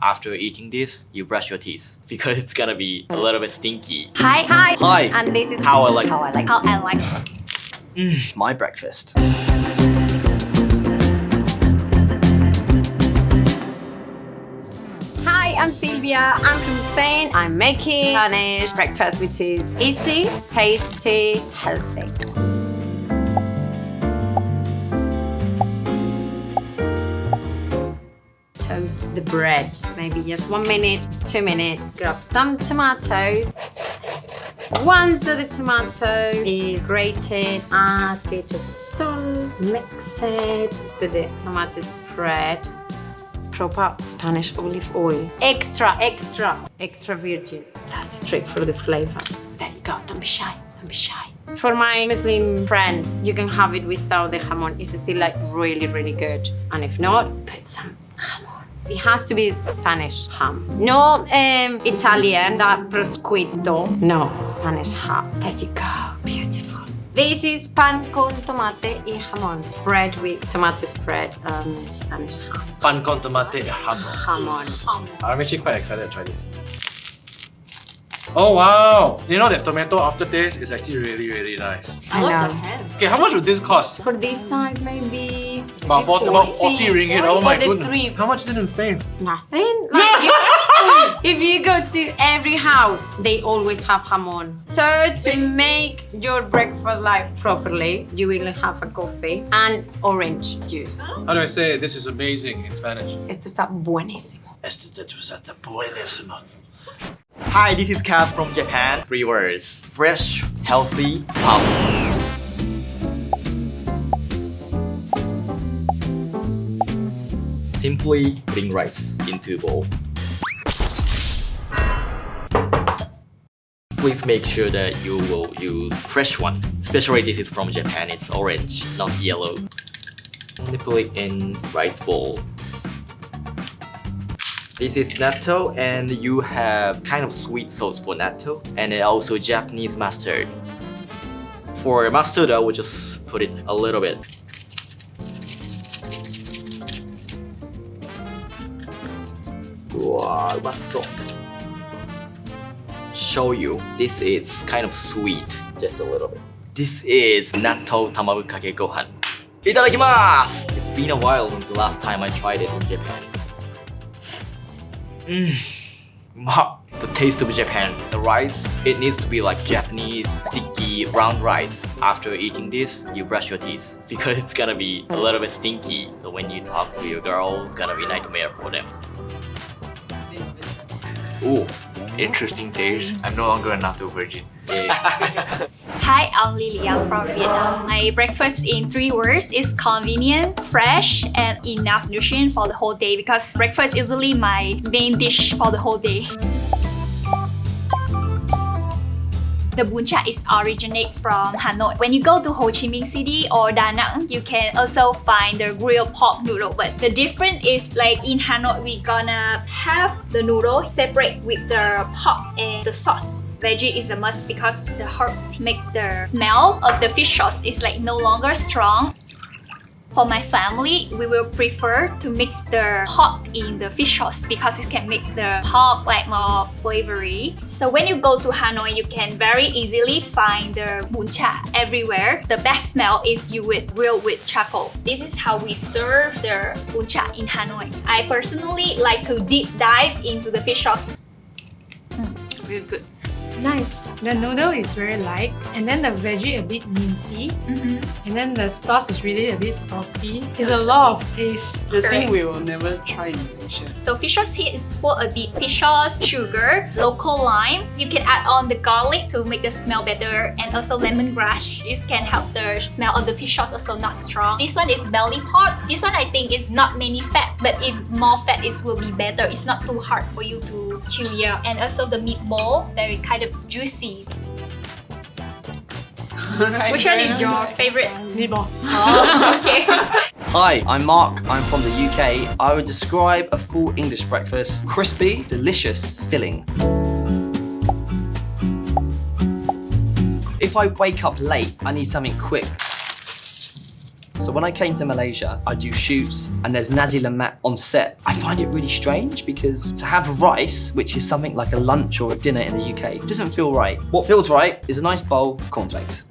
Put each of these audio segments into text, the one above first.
After eating this, you brush your teeth because it's gonna be a little bit stinky. Hi. Hi. And this is How I like My breakfast. Hi, I'm Sylvia. I'm from Spain. I'm making Spanish breakfast, which is easy, tasty, healthy. Toast the bread, maybe just 1 minute, 2 minutes. Grab some tomatoes. Once the tomato is grated, add a bit of salt, mix it. Just put the tomato spread. Proper Spanish olive oil. Extra virgin. That's the trick for the flavor. There you go, don't be shy. For my Muslim friends, you can have it without the jamon. It's still like really good. And if not, put some jamon. It has to be Spanish ham. No Italian, that prosciutto. No, Spanish ham. There you go, beautiful. This is pan con tomate y jamón. Bread with tomato spread and Spanish ham. Pan con tomate jamon. Jamón. I'm actually quite excited to try this. Oh wow! You know that tomato aftertaste is actually really nice. I know. Okay, how much would this cost? For this size, maybe About 40 ringgit. Oh my goodness. Three. How much is it in Spain? Nothing. Like if you go to every house, they always have jamon. So to make your breakfast like properly, you will have a coffee and orange juice. How do I say this is amazing in Spanish? Esto está buenísimo. Esto está buenísimo. Hi, this is Cass from Japan. 3 words. Fresh, healthy, powerful. Simply putting rice into a bowl. Please make sure that you will use fresh one. Especially this is from Japan, it's orange, not yellow. And put it in rice bowl. This is natto, and you have kind of sweet sauce for natto, and also Japanese mustard. For mustard, I will just put it a little bit. Wow, 맛있어. Show you, this is kind of sweet, just a little bit. This is natto tamago kake gohan. Itadakimasu! It's been a while since the last time I tried it in Japan. The taste of Japan. The rice, it needs to be like Japanese, sticky, round rice. After eating this, you brush your teeth because it's gonna be a little bit stinky. So when you talk to your girl, it's gonna be a nightmare for them. Ooh, interesting taste. I'm no longer a natto virgin. Hi, I'm Lilia from Vietnam. My breakfast in 3 words is convenient, fresh, and enough nutrition for the whole day because breakfast is usually my main dish for the whole day. The bún chả is originate from Hanoi. When you go to Ho Chi Minh City or Da Nang, you can also find the grilled pork noodle. But the difference is like in Hanoi, we gonna have the noodle separate with the pork and the sauce. Veggie is a must because the herbs make the smell of the fish sauce is like no longer strong. For my family, we will prefer to mix the pork in the fish sauce because it can make the pork like more flavory. So when you go to Hanoi, you can very easily find the bún chả everywhere. The best smell is you would grill with charcoal. This is how we serve the bún chả in Hanoi. I personally like to deep dive into the fish sauce. Really good. Nice. The noodle is very light, and then the veggie a bit minty, and then the sauce is really a bit salty. It's a lot of taste. The thing we will never try in Malaysia. So fish sauce here is full of the fish sauce, sugar, local lime. You can add on the garlic to make the smell better, and also lemongrass. This can help the smell of the fish sauce also not strong. This one is belly pork. This one I think is not many fat, but if more fat it will be better. It's not too hard for you to chew here. And also the meatball, very kind of juicy. Right, Which one is your favorite? Meatball. Oh, okay. Hi, I'm Mark. I'm from the UK. I would describe a full English breakfast: crispy, delicious, filling. If I wake up late, I need something quick. So when I came to Malaysia, I do shoots and there's nasi lemak on set. I find it really strange because to have rice, which is something like a lunch or a dinner in the UK, doesn't feel right. What feels right is a nice bowl of cornflakes.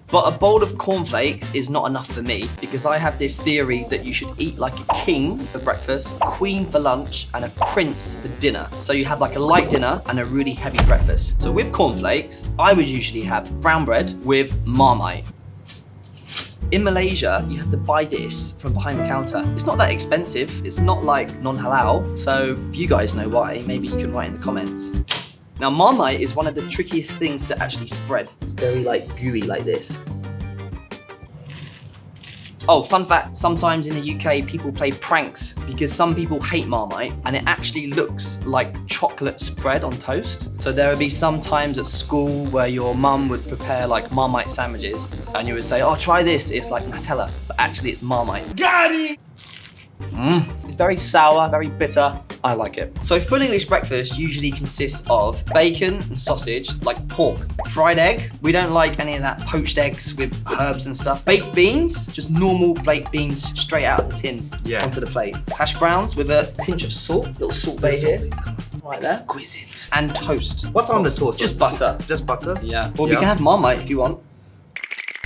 But a bowl of cornflakes is not enough for me because I have this theory that you should eat like a king for breakfast, queen for lunch, and a prince for dinner. So you have like a light dinner and a really heavy breakfast. So with cornflakes, I would usually have brown bread with Marmite. In Malaysia, you have to buy this from behind the counter. It's not that expensive. It's not like non-halal. So if you guys know why, maybe you can write in the comments. Now, Marmite is one of the trickiest things to actually spread. It's very like gooey like this. Oh, fun fact, sometimes in the UK people play pranks because some people hate Marmite and it actually looks like chocolate spread on toast. So there would be some times at school where your mum would prepare like Marmite sandwiches and you would say, oh, try this, it's like Nutella, but actually it's Marmite. Got it! It's very sour, very bitter. I like it. So full English breakfast usually consists of bacon and sausage, like pork. Fried egg, we don't like any of that poached eggs with herbs and stuff. Baked beans, just normal baked beans straight out of the tin onto the plate. Hash browns with a pinch of salt, little salt bay here. Right there. Exquisite. And toast. What's on the toast? Just butter. Just butter? Yeah. Or you can have Marmite if you want.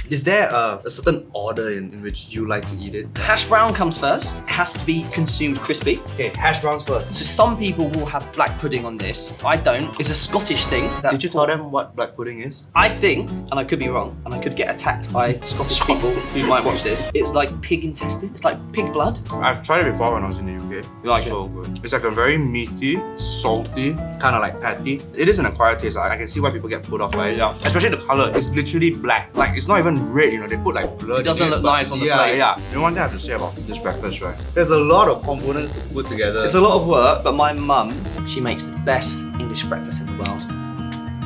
Is there a certain order in which you like to eat it? Hash brown comes first. It has to be consumed crispy. Okay, hash browns first. So some people will have black pudding on this. I don't. It's a Scottish thing. that Did you tell them what black pudding is? I think, and I could be wrong, and I could get attacked by Scottish people who might watch this. It's like pig intestine. It's like pig blood. I've tried it before when I was in the UK. You like so good. It's like a very meaty, salty, kind of like patty. It is an acquired taste. I can see why people get put off by it. Yeah. Especially the color. It's literally black. Like it's not even red. You know, they put like blood. It doesn't in look but nice on the yeah, plate. Yeah. You know one thing I have to say about this breakfast, right? There's a lot of components to put together. It's a lot of work, but my mum, she makes the best English breakfast in the world.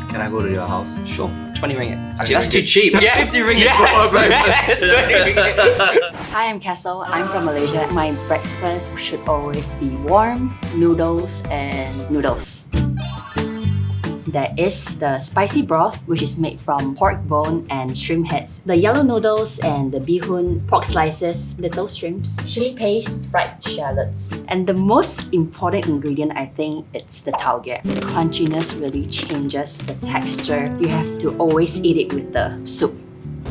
Can I go to your house? Sure. 20 ringgit. Actually, 20 that's too ringgit. cheap. Yes, 50 ringgit yes, for a breakfast. Hi, I'm Kessyl. I'm from Malaysia. My breakfast should always be warm, noodles, and noodles. There is the spicy broth, which is made from pork bone and shrimp heads. The yellow noodles and the bihun, pork slices, little shrimps, chili paste, fried shallots. And the most important ingredient, I think, it's the tauge. The crunchiness really changes the texture. You have to always eat it with the soup.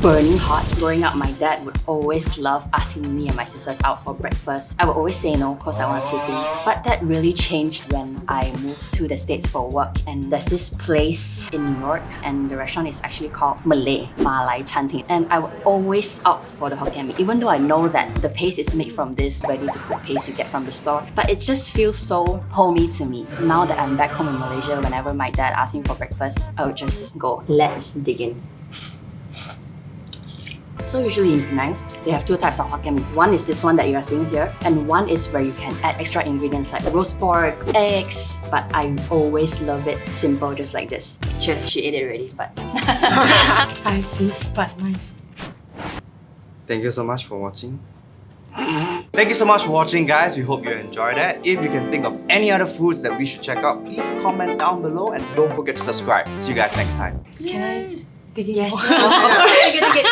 Burning hot. Growing up, my dad would always love asking me and my sisters out for breakfast. I would always say no because I was sleeping. But that really changed when I moved to the States for work. And there's this place in New York and the restaurant is actually called Malay Canteen. And I would always opt for the Hokkien Mee, even though I know that the paste is made from this ready-to-cook paste you get from the store. But it just feels so homey to me. Now that I'm back home in Malaysia, whenever my dad asks me for breakfast, I would just go, let's dig in. So usually in Penang, they have two types of Hokkien Mee. One is this one that you are seeing here, and one is where you can add extra ingredients like roast pork, eggs, but I always love it simple, just like this. She ate it already, but... Spicy, but nice. Thank you so much for watching. Thank you so much for watching, guys. We hope you enjoyed it. If you can think of any other foods that we should check out, please comment down below and don't forget to subscribe. See you guys next time. Can I? Yes. Of course, again.